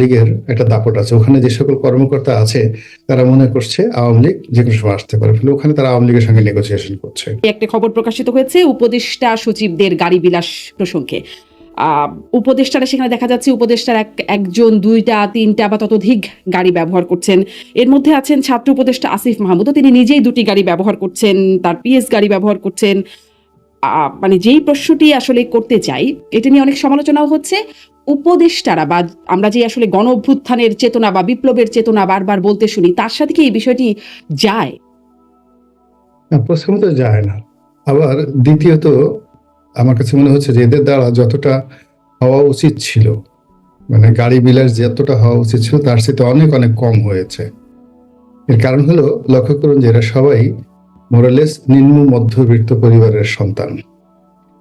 লীগের একটা দাপট আছে। ওখানে যে সকল কর্মকর্তা আছে তারা মনে করছে আওয়ামী লীগ যেকোনো সময় আসতে পারে, ফলে ওখানে তারা আওয়ামী লীগের সঙ্গে নেগোসিয়েশন করছে। একটা খবর প্রকাশিত হয়েছে উপদেষ্টা সচিবদের গাড়ি বিলাস প্রসঙ্গে। উপদেষ্টারা সেখানে দেখা যাচ্ছে উপদেষ্টার একজন, দুইটা, তিনটা বা ততোধিক গাড়ি ব্যবহার করছেন। এর মধ্যে আছেন ছাত্র উপদেষ্টা আসিফ মাহমুদও, তিনি নিজেই 2টি গাড়ি ব্যবহার করছেন, তার পিএস গাড়ি ব্যবহার করছেন। মানে যেই প্রশ্নটি আসলে করতে চাই, এটা নিয়ে অনেক সমালোচনাও হচ্ছে। উপদেষ্টারা বা আমরা যে আসলে গণ অভ্যুত্থানের চেতনা বা বিপ্লবের চেতনা বারবার বলতে শুনি, তার সাথে কি এই বিষয়টি যায়? প্রথমত যায় না। আবার দ্বিতীয়ত আমার কাছে মনে হচ্ছে যে এদের দ্বারা যতটা হওয়া উচিত ছিল, মানে গাড়ি বিলাস যতটা হওয়া উচিত ছিল তার সাথে অনেক অনেক কম হয়েছে। এর কারণ হলো, লক্ষ্য করুন যে এরা সবাই মোরালেস নিম্ন মধ্যবিত্ত পরিবারের সন্তান।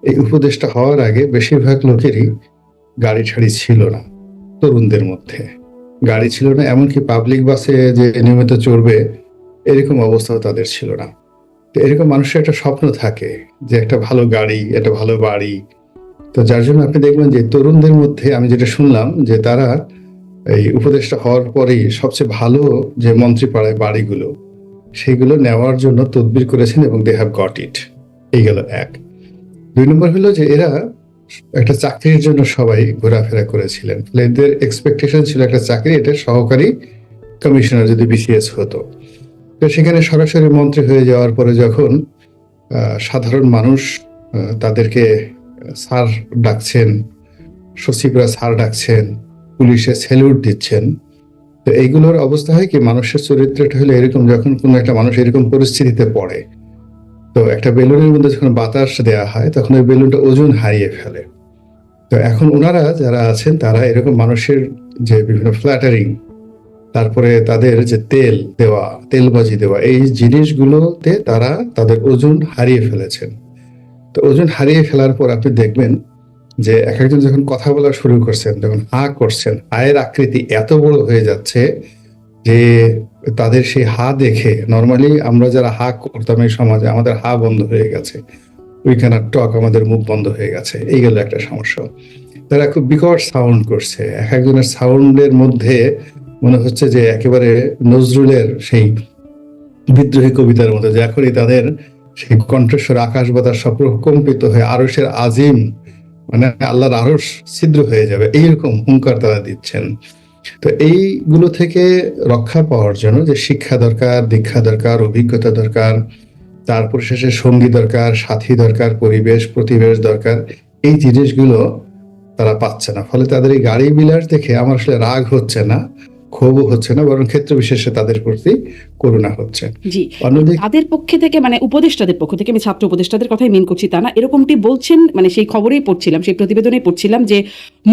এই উপদেষ্টা হওয়ার আগে বেশিরভাগ লোকেরই গাড়ি ঠাড়ি ছিল না। তরুণদের মধ্যে গাড়ি ছিল না, এমনকি পাবলিক বাসে যে নিয়মিত চড়বে এরকম অবস্থাও তাদের ছিল না। তো এরকম মানুষের একটা স্বপ্ন থাকে যে একটা ভালো গাড়ি, একটা ভালো বাড়ি। তো যার জন্য আপনি দেখবেন যে তরুণদের মধ্যে আমি যেটা শুনলাম যে তারা এই উপদেষ্টা হওয়ার পরেই সবচেয়ে ভালো যে মন্ত্রীপাড়ায় বাড়িগুলো সেগুলো নেওয়ার জন্য তদবির করেছেন এবং দে হ্যাভ গট ইট। এই গেল এক। 2 নম্বর হলো যে এরা একটা চাকরির জন্য সবাই ঘোরাফেরা করেছিলেন, ফলে এদের এক্সপেকটেশন ছিল একটা চাকরি, এটা সহকারী কমিশনার যদি বিসিএস হতো। তো সেখানে সরাসরি মন্ত্রী হয়ে যাওয়ার পরে যখন সাধারণ মানুষ তাদেরকে স্যার ডাকছেন, সচিবরা স্যার ডাকছেন, পুলিশে স্যালুট দিচ্ছেন, তো এইগুলোর অবস্থা হয় কি, মানুষের চরিত্রটা হলো এরকম, যখন কোনো একটা মানুষ এরকম পরিস্থিতিতে পড়ে, তো একটা বেলুনের মধ্যে যখন বাতাস দেওয়া হয় তখন ওই বেলুনটা ওজন হারিয়ে ফেলে। তো এখন ওনারা যারা আছেন তারা এরকম মানুষের যে বিভিন্ন ফ্ল্যাটারিং, তারপরে তাদের যে তেল দেওয়া, তেলবাজি দেওয়া, এই জিনিসগুলোতে তারা তাদের ওজন হারিয়ে ফেলেছেন। তো ওজন হারিয়ে ফেলার পর আপনি দেখবেন যে এক একজন যখন কথা বলা শুরু করছেন, যখন হা করছেন, হায়ের আকৃতি এত বড় হয়ে যাচ্ছে যে তাদের সেই হা দেখে, নর্মালি আমরা যারা হা করতাম এই সমাজে, আমাদের হা বন্ধ হয়ে গেছে, উই ক্যানট টক, আমাদের মুখ বন্ধ হয়ে গেছে। এই গেল একটা সমস্যা। তারা খুব বিকট সাউন্ড করছে, এক একজনের সাউন্ডের মধ্যে মনে হচ্ছে যে একেবারে নজরুলের সেই বিদ্রোহী কবিতার মতো, যে এখনই তাদের সেই কণ্ঠস্বর আকাশ বাতাস সব কম্পিত হয়ে আরশের আজিম, মানে আল্লাহর আরশ ছিদ্র হয়ে যাবে, এইরকম হুঙ্কার তারা দিচ্ছেন। তো এইগুলো থেকে রক্ষা পাওয়ার জন্য যে শিক্ষা দরকার, দীক্ষা দরকার, অভিজ্ঞতা দরকার, তারপর শেষে সঙ্গী দরকার, সাথী দরকার, পরিবেশ প্রতিবেশ দরকার, এই জিনিসগুলো তারা পাচ্ছে না। ফলে তাদের এই গাড়ি বিলাস দেখে আমার আসলে রাগ হচ্ছে না, ক্ষোভও হচ্ছে না, বরং ক্ষেত্র বিশেষে তাদের প্রতি করুণা হচ্ছে। জি, তাদের পক্ষে থেকে, মানে উপদেষ্টাদের পক্ষ থেকে, আমি ছাত্র উপদেষ্টাদের কথাই মেন করছি তা না, এরকমটি বলছেন, মানে সেই খবরেই পড়ছিলাম, সেই প্রতিবেদনেই পড়ছিলাম যে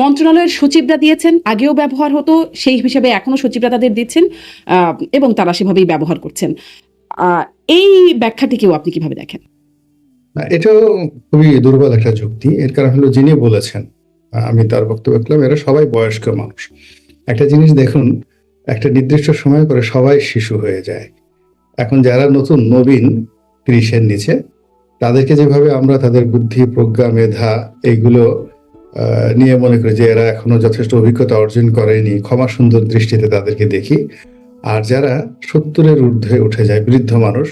মন্ত্রণালয়ের সচিবরা দিয়েছেন, আগেও ব্যবহার হতো সেই হিসাবে এখনো সচিবরা তাদের দিচ্ছেন, এবং তারা সেভাবেই ব্যবহার করছেন। এই ব্যাখ্যাটিকেও আপনি কিভাবে দেখেন? এটাও খুবই দুর্বল একটা যুক্তি। এর কারণ হলো, যিনি বলেছেন, আমি তার বক্তব্য দেখলাম, এরা সবাই বয়স্ক মানুষ। একটা জিনিস দেখুন, একটা নির্দিষ্ট সময় পরে সবাই শিশু হয়ে যায়। এখন যারা নতুন নবীন 30-এর নিচে, তাদেরকে যেভাবে আমরা তাদের বুদ্ধি, প্রজ্ঞা, মেধা এইগুলো নিয়ে মনে করি যে এরা এখনো যথেষ্ট অভিজ্ঞতা অর্জন করেনি, ক্ষমা সুন্দর দৃষ্টিতে তাদেরকে দেখি। আর যারা 70-এর ঊর্ধ্বে উঠে যায়, বৃদ্ধ মানুষ,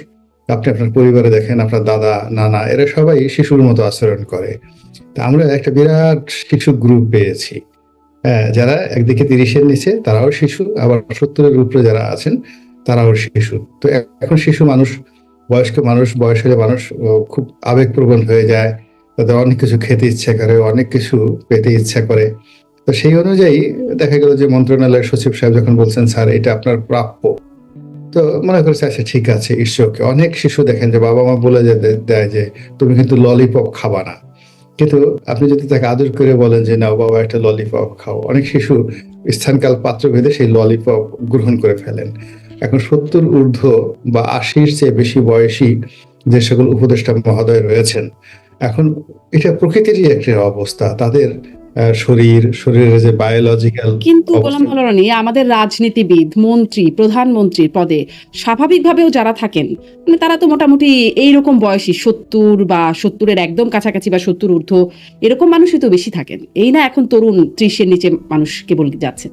আপনি আপনার পরিবারে দেখেন, আপনার দাদা, নানা, এরা সবাই শিশুর মতো আচরণ করে। তা আমরা একটা বিরাট শিশু গ্রুপ পেয়েছি। হ্যাঁ, যারা একদিকে 30-এর নিচে তারাও শিশু, আবার 70-এর উপরে যারা আছেন তারাও শিশু। তো এখন শিশু মানুষ, বয়স্ক মানুষ, বয়স হলে মানুষ খুব আবেগপ্রবণ হয়ে যায়, তাদের অনেক কিছু খেতে ইচ্ছা করে, অনেক কিছু পেতে ইচ্ছা করে। তো সেই অনুযায়ী দেখা গেল যে মন্ত্রণালয়ের সচিব সাহেব যখন বলছেন, স্যার এটা আপনার প্রাপ্য, তো মনে করেছে আচ্ছা ঠিক আছে, ঈশ্বরকে। অনেক শিশু দেখেন যে বাবা মা বলে দেয় যে তুমি কিন্তু ললিপপ খাবা না, কিন্তু আপনি যদি তাকে আদর করে বলেন যে নাও বাবা একটা ললিপপ খাও, অনেক শিশু স্থানকাল পাত্র ভেদে সেই ললিপপ গ্রহণ করে ফেলেন। এখন 70 ঊর্ধ্ব বা 80-র চেয়ে বেশি বয়সী যে সকল উপদেষ্টা মহোদয় রয়েছেন, এখন এটা প্রকৃতিরই একটা অবস্থা, তাদের শরীরের যে বায়োলজিক্যাল। কিন্তু গোলাম মোল্লা রনি, আমাদের রাজনীতিবিদ, মন্ত্রী, প্রধানমন্ত্রীর পদে স্বাভাবিকভাবেও যারা থাকেন, মানে তারা তো মোটামুটি এইরকম বয়সী, 70 বা 70-এর একদম কাছাকাছি বা 70 ঊর্ধ্ব, এরকম মানুষই তো বেশি থাকেন। এই না এখন তরুণ 30-এর নিচে মানুষ কেবল যাচ্ছেন।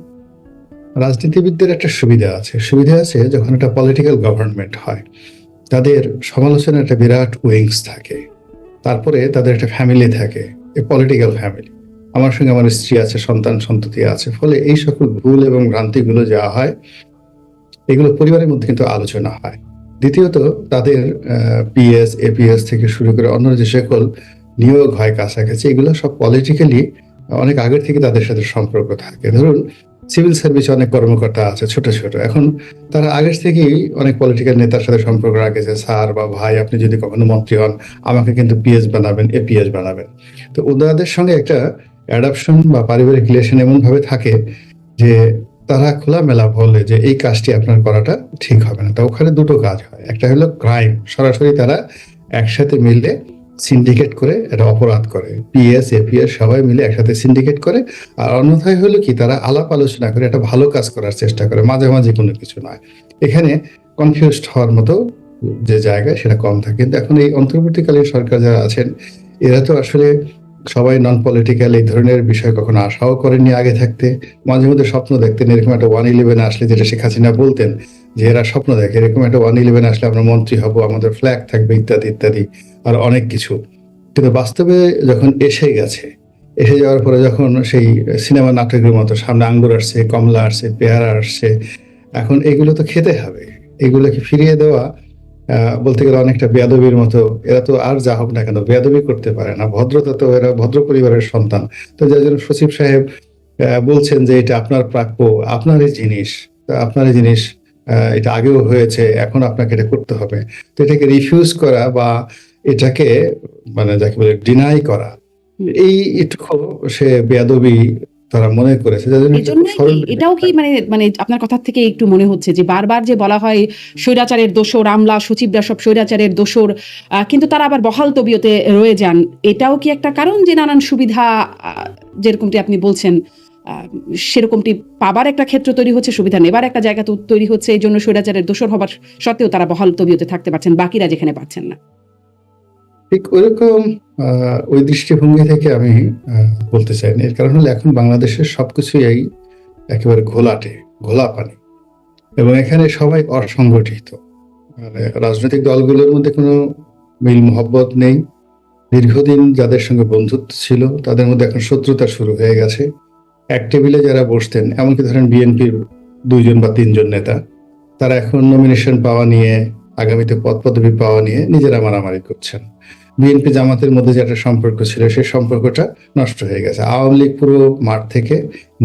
রাজনীতিবিদদের একটা সুবিধা আছে যখন একটা পলিটিক্যাল গভর্নমেন্ট হয়, তাদের সমালোচনার একটা বিরাট উইংস থাকে, তারপরে তাদের একটা ফ্যামিলি থাকে, এই পলিটিক্যাল ফ্যামিলি। আমার সঙ্গে আমার স্ত্রী আছে, সন্তান সন্ততি আছে, ফলে এই সকল ভুল এবং ভ্রান্তিগুলো যা হয় এগুলো পরিবারের মধ্যে কিন্তু আলোচনা হয়। দ্বিতীয়ত, তাদের পিএস এপিএস থেকে শুরু করে অন্য যে সকল নিয়োগ হয় কাছাকাছি, এগুলো সব পলিটিক্যালি অনেক আগের থেকে তাদের সাথে সম্পর্ক থাকে। ধরুন, সিভিল সার্ভিসে অনেক কর্মকর্তা আছে ছোট ছোট, এখন তারা আগের থেকেই অনেক পলিটিক্যাল নেতার সাথে সম্পর্ক রাখেছে, স্যার বা ভাই আপনি যদি কখনো মন্ত্রী হন আমাকে কিন্তু পিএস বানাবেন, এপিএস বানাবেন। তো ওনাদের সঙ্গে একটা অ্যাডাপশন বা পারিবারিক রিলেশন এমন ভাবে থাকে যে তারা খোলামেলা বলে যে এই কাজটি আপনার করাটা ঠিক হবে না। তো ওখানে দুটো কাজ হয়, একটা হলো ক্রাইম, সরাসরি তারা একসাথে মিলে সিন্ডিকেট করে একটা অপরাধ করে, পিএস এপিএস সবাই মিলে একসাথে সিন্ডিকেট করে। আর অন্যথায় হলো কি, তারা আলাপ আলোচনা করে একটা ভালো কাজ করার চেষ্টা করে, মাঝে মাঝে কোনো কিছু নয়। এখানে কনফিউজড হওয়ার মতো যে জায়গায় সেটা কম থাকে। কিন্তু এখন এই অন্তর্বর্তীকালীন সরকার যারা আছেন, এরা তো আসলে সবাই নন পলিটিক্যাল, এই ধরনের বিষয় কখনো আশাও করেননি আগে থাকতে। মাঝে মধ্যে স্বপ্ন দেখতেন এরকম একটা 111 আসলে, যেটা শেখ হাসিনা বলতেন যে এরা স্বপ্ন দেখে এরকম একটা 111 আসলে আমরা মন্ত্রী হব, আমাদের ফ্ল্যাগ থাকবে, ইত্যাদি ইত্যাদি আর অনেক কিছু। কিন্তু বাস্তবে যখন এসে যাওয়ার পরে যখন সেই সিনেমা নাটকের মতো সামনে আঙ্গুর আসছে, কমলা আসছে, পেয়ারা আসছে, এখন এগুলো তো খেতে হবে। এগুলোকে ফিরিয়ে দেওয়া বলতে গেলে অনেকটা বেয়াদবির মতো। এরা তো আর যা হোক না কেন বেয়াদবি করতে পারে না, ভদ্রতা তো, এরা ভদ্র পরিবারের সন্তান। তো যার জন্য সচিব সাহেব বলছেন যে এটা আপনার প্রাপ্য, আপনারই জিনিস, আপনারই জিনিস, এটা আগেও হয়েছে, এখন আপনাকে এটা করতে হবে। তো এটাকে রিফিউজ করা বা এটাকে মানে যাকে বলে ডিনাই করা, এই এটুকু সে বেয়াদবি তারা মনে করেছে, যার জন্য এই জন্য এটাও কি মানে মানে আপনার কথা থেকে একটু মনে হচ্ছে যে বারবার যে বলা হয় স্বৈরাচারের দোসর, আমলা সচিবরা সব স্বৈরাচারের দোসর, কিন্তু তারা আবার বহাল তবিয়তে রয়ে যান, এটাও কি একটা কারণ যে নানান সুবিধা যেরকমটি আপনি বলছেন সেরকমটি পাবার একটা ক্ষেত্র তৈরি হচ্ছে, সুবিধা নেবার একটা জায়গা তৈরি হচ্ছে, এই জন্য স্বৈরাচারের দোসর হবার সত্ত্বেও তারা বহাল তবিয়তে থাকতে পারছেন, বাকিরা যেখানে পারছেন না? ঠিক ওইরকম ওই দৃষ্টিভঙ্গি থেকে আমি বলতে চাই না। এর কারণ হলো এখন বাংলাদেশের সবকিছুই এই একেবারে ঘোলা পানি, এবং এখানে সবাই অসংগঠিত। মানে রাজনৈতিক দলগুলোর মধ্যে কোনো মিল মহব্বত নেই। দীর্ঘদিন যাদের সঙ্গে বন্ধুত্ব ছিল তাদের মধ্যে এখন শত্রুতা শুরু হয়ে গেছে। এক টেবিলে যারা বসতেন, এমনকি ধরেন বিএনপির 2 জন বা 3 জন নেতা, তারা এখন নমিনেশন পাওয়া নিয়ে, আগামীতে পদ পদবি পাওয়া নিয়ে নিজেরা মারামারি করছেন। বিএনপি জামাতের মধ্যে যে একটা সম্পর্ক ছিল সেই সম্পর্কটা নষ্ট হয়ে গেছে। আওয়ামী লীগ পুরো মাঠ থেকে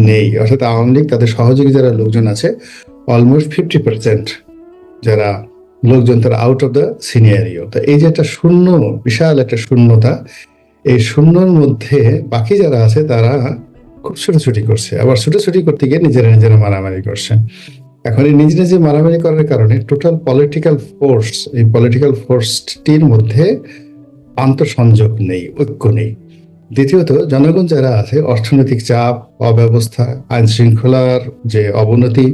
নেই, অর্থাৎ আওয়ামী লীগ তাদের সহযোগী যারা লোকজন আছে অলমোস্ট 50% যারা লোকজন তারা আউট অফ দ্য সিনিয়রিও। তো এই যে একটা শূন্য, বিশাল একটা শূন্যতা, এই শূন্যর মধ্যে বাকি যারা আছে তারা খুব ছোটাছুটি করছে, আবার ছোটাছুটি করতে গিয়ে নিজেরা মারামারি করছে। এখন এই নিজে মারামারি করার কারণে টোটাল পলিটিক্যাল ফোর্স, এই পলিটিক্যাল ফোর্সটির মধ্যে আন্তঃসংযোগ নেই, ঐক্য নেই। দ্বিতীয়ত, জনগণ যারা আছে, অর্থনৈতিক চাপ, অব্যবস্থা, আইন শৃঙ্খলার যে অবনতি,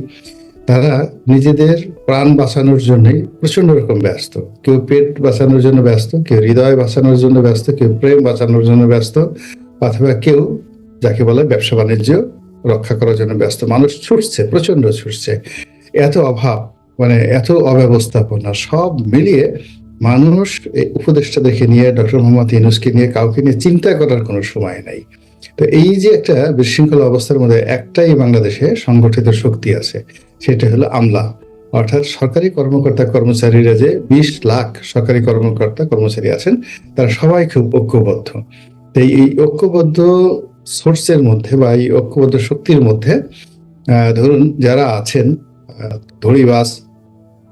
তারা নিজেদের প্রাণ বাঁচানোর জন্য প্রচন্ড রকম ব্যস্ত। কেউ পেট বাঁচানোর জন্য ব্যস্ত, কেউ হৃদয় বাঁচানোর জন্য ব্যস্ত, কেউ প্রেম বাঁচানোর জন্য ব্যস্ত, অথবা কেউ যাকে বলে ব্যবসা বাণিজ্য রক্ষা করার জন্য ব্যস্ত। মানুষ ছুটছে, প্রচন্ড ছুটছে। এত অভাব, মানে এত অব্যবস্থাপনা, সব মিলিয়ে মানুষ উপদেষ্টাদেরকে নিয়ে, ডক্টর মোহাম্মদ ইউনূসকে নিয়ে, কাউকে নিয়ে চিন্তা করার কোনো সময় নাই। তো এই যে একটা বিশৃঙ্খল অবস্থার মধ্যে একটাই বাংলাদেশে সংগঠিত শক্তি আছে, সেটা হলো আমলা, অর্থাৎ সরকারি কর্মকর্তা কর্মচারীরা। যে 20 লাখ সরকারি কর্মকর্তা কর্মচারী আছেন, তারা সবাই খুব ঐক্যবদ্ধ। তো এই ঐক্যবদ্ধ সোর্সের মধ্যে বা এই ঐক্যবদ্ধ শক্তির মধ্যে ধরুন যারা আছেন ধড়িবাজ,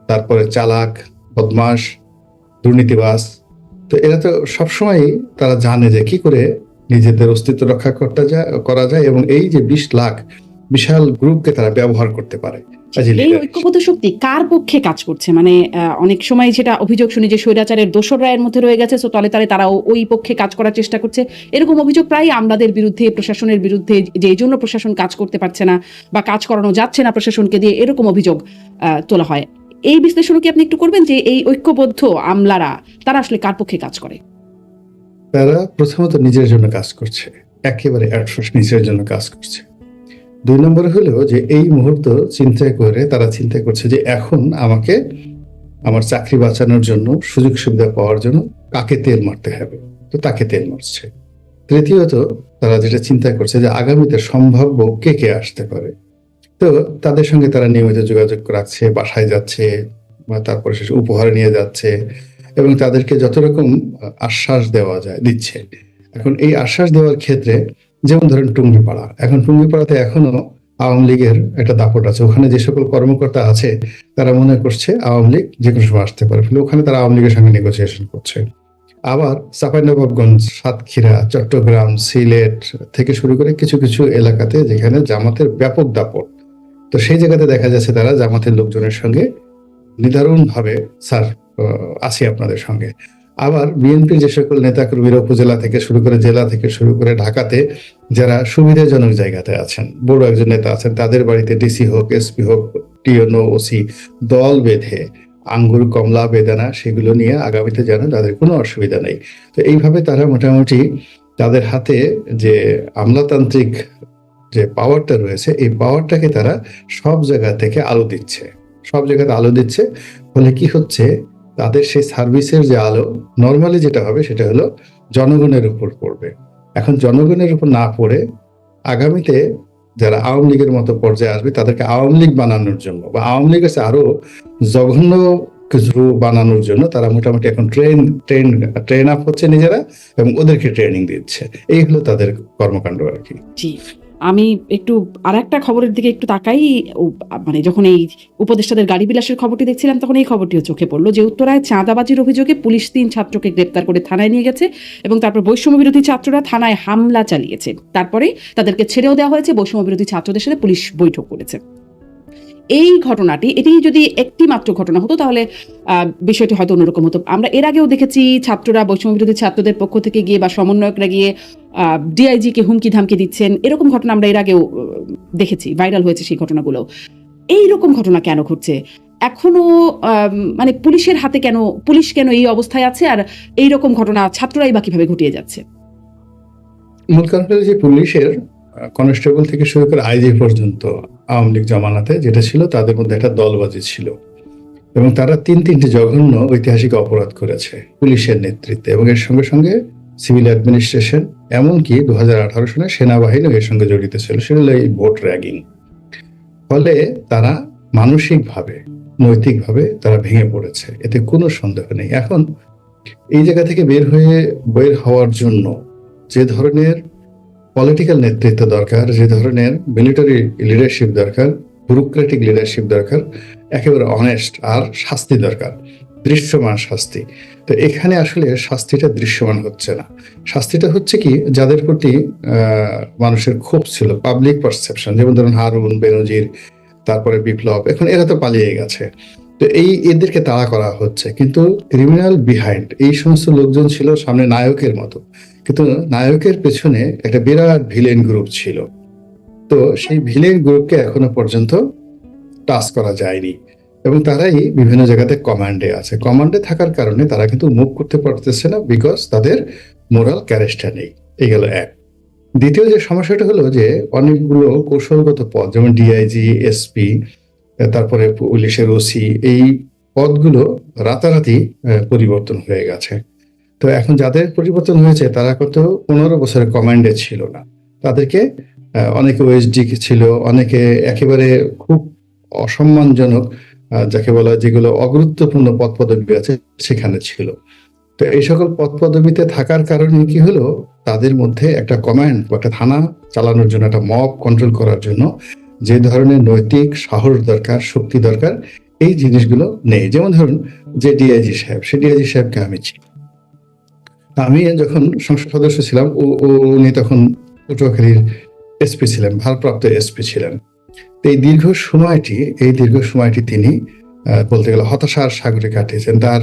তারপরে চালাক, বদমাস, দুর্নীতিবাজ, তো এরা তো সবসময় তারা জানে যে কি করে নিজেদের অস্তিত্ব রক্ষা করা যায়, এবং এই যে 20 লাখ বিশাল গ্রুপকে তারা ব্যবহার করতে পারে। এই ঐক্যবদ্ধ শক্তি কার পক্ষে কাজ করছে? মানে অনেক সময় যেটা অভিযোগ শুনি যে স্বৈরাচারের দোসররা এর মধ্যে রয়ে গেছে, তো তলে তলে তারাও ওই পক্ষে কাজ করার চেষ্টা করছে, এরকম অভিযোগ প্রায় আমলাদের বিরুদ্ধে, প্রশাসনের বিরুদ্ধে, যে এই জন্য প্রশাসন কাজ করতে পারছে না বা কাজ করানো যাচ্ছে না প্রশাসনকে দিয়ে, এরকম অভিযোগ তোলা হয়। এই বিশ্লেষণ কি আপনি একটু করবেন যে এই ঐক্যবদ্ধ আমলারা তারা আসলে কার পক্ষে কাজ করে? তারা প্রথমত নিজের জন্য কাজ করছে, একেবারে নিজের জন্য কাজ করছে। 2 নম্বর হলো যে এই মুহূর্ত তারা চিন্তা করছে যে এখন আমাকে আমার চাকরি বাঁচানোর জন্য, সুযোগ সুবিধা পাওয়ার জন্য কাকে তেল মারতে হবে, তো তাকে তেল মারছে। তৃতীয়ত তারা যেটা চিন্তা করছে যে আগামীতে সম্ভাব্য কে কে আসতে পারে, তো তাদের সঙ্গে তারা নিয়মিত যোগাযোগ রাখছে, বাসায় যাচ্ছে বা তারপরে শেষে উপহার নিয়ে যাচ্ছে এবং তাদেরকে যত রকম আশ্বাস দেওয়া যায় দিচ্ছে। এখন এই আশ্বাস দেওয়ার ক্ষেত্রে যেমন ধরেন টুঙ্গিপাড়া, এখন টুঙ্গিপাড়াতে এখনো আওয়ামী লীগের একটা দাপট আছে। ওখানে যে সকল কর্মকর্তা আছে তারা মনে করছে আওয়ামী লীগ যে কোনো সময় আসতে পারে, ফলে ওখানে তারা আওয়ামী লীগের সঙ্গে নেগোসিয়েশন করছে। আবার চাঁপাইনবাবগঞ্জ, সাতক্ষীরা, চট্টগ্রাম, সিলেট থেকে শুরু করে কিছু কিছু এলাকাতে যেখানে জামাতের ব্যাপক দাপট, তো সেই জায়গাতে দেখা যাচ্ছে তারা জামাতের লোকজনের সঙ্গে নিদারুণভাবে স্যার আসি আপনাদের সঙ্গে। আবার বিএনপির যে সকল নেতাকর্মীরা উপজেলা থেকে শুরু করে জেলা থেকে শুরু করে ঢাকাতে যারা সুবিধাজনক জায়গাতে আছেন, বড় একজন নেতা আছেন, তাদের বাড়িতে ডিসি হোক, এসপি হোক, টিএনও, ওসি দল বেঁধে আঙ্গুর, কমলা, বেদানা সেগুলো নিয়ে আগামীতে যেন তাদের কোনো অসুবিধা নেই। তো এইভাবে তারা মোটামুটি তাদের হাতে যে আমলাতান্ত্রিক যে পাওয়ারটা রয়েছে, এই পাওয়ারটাকে তারা সব জায়গা থেকে আলো দিচ্ছে, সব জায়গাতে আলো দিচ্ছে। ফলে কি হচ্ছে, তাদের সেই সার্ভিসের যে আলো নর্মালি যেটা হবে সেটা হলো জনগণের উপর পড়বে। এখন জনগণের উপর না পড়ে আগামীতে যারা আওয়ামী লীগের মতো পর্যায়ে আসবে তাদেরকে আওয়ামী লীগ বানানোর জন্য বা আওয়ামী লীগের চেয়ে আরো জঘন্য কিছু বানানোর জন্য তারা মোটামুটি এখন ট্রেন আপ হচ্ছে নিজেরা এবং ওদেরকে ট্রেনিং দিচ্ছে। এই হলো তাদের কর্মকাণ্ড আর কি। জি, আমি একটু আরেকটা খবরের দিকে একটু তাকাই। মানে যখন এই উপদেষ্টাদের গাড়ি বিলাসের খবরটি দেখছিলাম তখন এই খবরটিও চোখে পড়লো যে উত্তরায় চাঁদাবাজির অভিযোগে পুলিশ 3 ছাত্রকে গ্রেপ্তার করে থানায় নিয়ে গেছে এবং তারপর বৈষম্য বিরোধী ছাত্ররা থানায় হামলা চালিয়েছে। তারপরে তাদেরকে ছেড়েও দেওয়া হয়েছে, বৈষম্য বিরোধী ছাত্রদের সাথে পুলিশ বৈঠক করেছে। এই ঘটনাটি, এটি যদি একটি মাত্র ঘটনা হতো তাহলে বিষয়টি হয়তো অন্যরকম হতো। আমরা এর আগেও দেখেছি ছাত্ররা, বৈষম্য বিরোধী ছাত্রদের পক্ষ থেকে গিয়ে বা সমন্বয়করা গিয়ে ডিআইজি কে হুমকি ধামকি দিচ্ছেন, এরকম ঘটনা আমরা এর আগেও দেখেছি, ভাইরাল হয়েছে সেই ঘটনাগুলো। এইরকম ঘটনা কেন ঘটছে এখনো? মানে পুলিশের হাতে কেন, পুলিশ কেন এই অবস্থায় আছে, আর এইরকম ঘটনা ছাত্ররাই বা কিভাবে ঘটিয়ে যাচ্ছে? মূল কারণ হলো যে পুলিশের কনস্টেবল থেকে শুরু করে আইজি পর্যন্ত আওয়ামী লীগ জমানাতে যেটা ছিল তাদের মধ্যে একটা দলবাজি ছিল এবং তারা 3টি জঘন্য ঐতিহাসিক অপরাধ করেছে পুলিশের নেতৃত্বে এবং এর সঙ্গে সঙ্গে সিভিল অ্যাডমিনিস্ট্রেশন, এমনকি 2018 সালে সেনাবাহিনীও এর সঙ্গে জড়িত ছিল, সেটা হলো এই ভোট র্যাগিং। ফলে তারা মানসিকভাবে, নৈতিকভাবে তারা ভেঙে পড়েছে, এতে কোনো সন্দেহ নেই। এখন এই জায়গা থেকে বের হওয়ার জন্য যে ধরনের পলিটিক্যাল নেতৃত্ব দরকার, যে ধরনের মিলিটারি লিডারশিপ দরকার, ব্যুরোক্রেটিক লিডারশিপ দরকার, একেবারে অনেস্ট, আর শাস্তি দরকার, দৃশ্যমান শাস্তি। তো এখানে আসলে শাস্তিটা দৃশ্যমান হচ্ছে না। শাস্তিটা হচ্ছে কি, যাদের প্রতি মানুষের ক্ষোভ ছিল, পাবলিক পারসেপশন, যেমন ধরুন হারুন, বেনজির, তারপরে বিপ্লব, এখন এরা তো পালিয়ে গেছে, তো এদেরকে তাড়া করা হচ্ছে। কিন্তু ক্রিমিনাল বিহাইন্ড এই সমস্ত লোকজন ছিল সামনে নায়কের মতো, কিন্তু নায়কের পেছনে একটা বিরাট ভিলেন গ্রুপ ছিল। তো সেই ভিলেন গ্রুপকে এখনো পর্যন্ত টাচ করা যায়নি এবং তারাই বিভিন্ন জায়গাতে কমান্ডে আছে। কমান্ডে থাকার কারণে তারা কিন্তু মুভ করতে পারতেছে না, বিকজ তাদের মোরাল ক্যারেক্টার নেই। এই গেল এক। দ্বিতীয় যে সমস্যাটা হলো যে অনেকগুলো কৌশলগত পদ, যেমন ডিআইজি, এসপি, তারপরে পুলিশের ওসি, এই পদগুলো রাতারাতি পরিবর্তন হয়ে গেছে। তো এখন যাদের পরিবর্তন হয়েছে তারা কত 15 বছরের কমান্ডে ছিল না, তাদেরকে অনেকে ওএসডি ছিল, অনেকে একেবারে খুব অসম্মানজনক, যাকে বলা হয় যেগুলো অগুরুত্বপূর্ণ পদ পদবি আছে সেখানে ছিল। তো এই সকল পদ পদবিতে থাকার কারণে কি হলো, তাদের মধ্যে একটা কমান্ড বা একটা থানা চালানোর জন্য, একটা মব কন্ট্রোল করার জন্য যে ধরনের নৈতিক সাহস দরকার, শক্তি দরকার, এই জিনিসগুলো নেই। যেমন ধরুন যে ডিআইজি সাহেব, সেই ডিআইজি সাহেবকে আমি চিনি। আমি যখন সংসদ সদস্য ছিলাম, উনি তখন পটুয়াখালীর এসপি ছিলেন, ভারপ্রাপ্ত এসপি ছিলেন। এই দীর্ঘ সময়টি তিনি বলতে গেলে হতাশার সাগরে কাটিয়েছেন। তার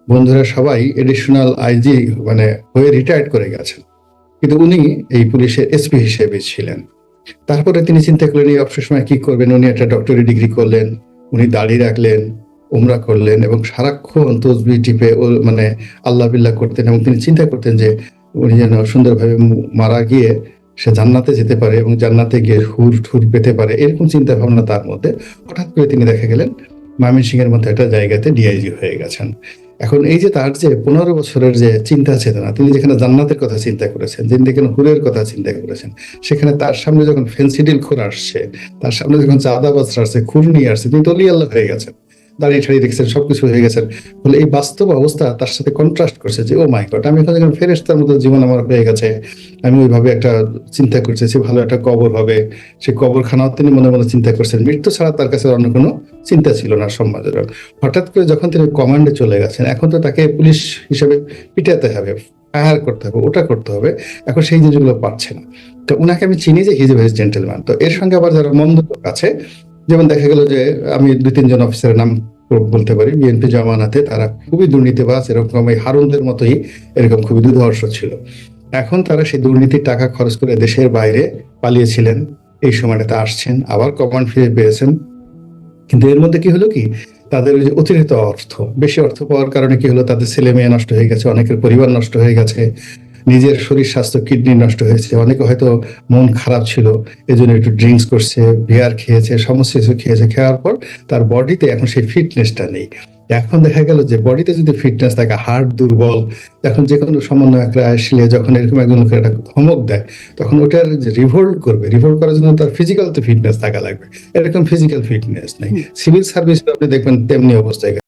বন্ধুরা সবাই এডিশনাল আইজি মানে হয়ে রিটায়ার্ড করে গেছেন, কিন্তু উনি এই পুলিশের এসপি হিসেবে ছিলেন। তারপরে তিনি চিন্তা করলেন এই অবসর সময় কি করবেন। উনি একটা ডক্টরি ডিগ্রি করলেন, উনি দাড়ি রাখলেন, উমরা করলেন এবং সারাক্ষণ তসবিহ টিপে মানে আল্লাহ বিল্লাহ করতেন এবং তিনি চিন্তা করতেন যে উনি যেন সুন্দরভাবে মারা গিয়ে সে জান্নাতে যেতে পারে এবং জান্নাতে গিয়ে হুর ঠুর পেতে পারে, এরকম চিন্তা ভাবনা তার মধ্যে। হঠাৎ করে তিনি দেখা গেলেন ময়মনসিংহের মধ্যে একটা জায়গাতে ডিআইজি হয়ে গেছেন। এখন এই যে তার যে 15 বছরের যে চিন্তা চেতনা, তিনি যেখানে জান্নাতের কথা চিন্তা করেছেন, যিনি যেখানে হুরের কথা চিন্তা করেছেন, সেখানে তার সামনে যখন ফেন্সিডিল খোর আসছে, তার সামনে যখন চাঁদাবাজরা আসছে, খুর নিয়ে আসছে, তিনি তো অলি আল্লাহ হয়ে গেছেন, দাঁড়িয়ে ঠাড়িয়ে রেখেছেন, সবকিছু হয়ে গেছেন। বলে এই বাস্তব অবস্থা তার সাথে কন্ট্রাস্ট করছে যে ও মাই গড, আমি এখন যখন ফেরেশতার মতো জীবন আমার হয়ে গেছে, আমি ওইভাবে একটা চিন্তা করতেছি ভালো একটা কবর হবে, সেই কবরখানাও তিনি মনে মনে চিন্তা করছেন। মৃত্যু ছাড়া তার কাছে অন্য কোনো চিন্তা ছিল না সমাজের। হঠাৎ করে যখন তিনি কমান্ডে চলে গেছেন, এখন তো তাকে পুলিশ হিসেবে পিটাতে হবে, ফায়ার করতে হবে, ওটা করতে হবে, এখন সেই জিনিসগুলো পাচ্ছে না। তো উনাকে আমি চিনি যে হিজ এ ভেরি জেন্টেলম্যান। তো এর সঙ্গে আবার যারা মন্দ লোক আছে, যেমন দেখা গেল যে আমি 2-3 জন অফিসারের নাম বলতে পারি বিএনপি জামানাতে, তারা খুবই দুর্নীতিবাজ, এরকম এই হারুনদের মতোই এরকম খুবই দুর্ধর্ষ ছিল। এখন তারা সেই দুর্নীতির টাকা খরচ করে দেশের বাইরে পালিয়েছিলেন, এই সময়টাতে আসছেন, আবার কমান্ড ফিরে পেয়েছেন। কিন্তু এর মধ্যে কি হলো কি, তাদের ওই যে অতিরিক্ত অর্থ, বেশি অর্থ পাওয়ার কারণে কি হলো, তাদের ছেলে মেয়ে নষ্ট হয়ে গেছে, অনেকের পরিবার নষ্ট হয়ে গেছে, নিজের শরীর স্বাস্থ্য কিডনি নষ্ট হয়েছে, অনেকে হয়তো মন খারাপ ছিল, এজন্য একটু ড্রিঙ্কস করছে, বিয়ার খেয়েছে, সমস্ত কিছু খেয়েছে, খাওয়ার পর তার বডিতে এখন সেই ফিটনেসটা নেই। এখন দেখা গেল যে বডিতে যদি ফিটনেস থাকে, হার্ট দুর্বল, এখন যে কোনো সমন্বয়করা আসলে যখন এরকম একজন লোকের একটা ধমক দেয়, তখন ওটার যে রিভোল্ট করবে, রিভোল্ট করার জন্য তার ফিজিক্যাল তো ফিটনেস থাকা লাগবে, এরকম ফিজিক্যাল ফিটনেস নেই। হুম। সিভিল সার্ভিস আপনি দেখবেন তেমনি অবস্থায়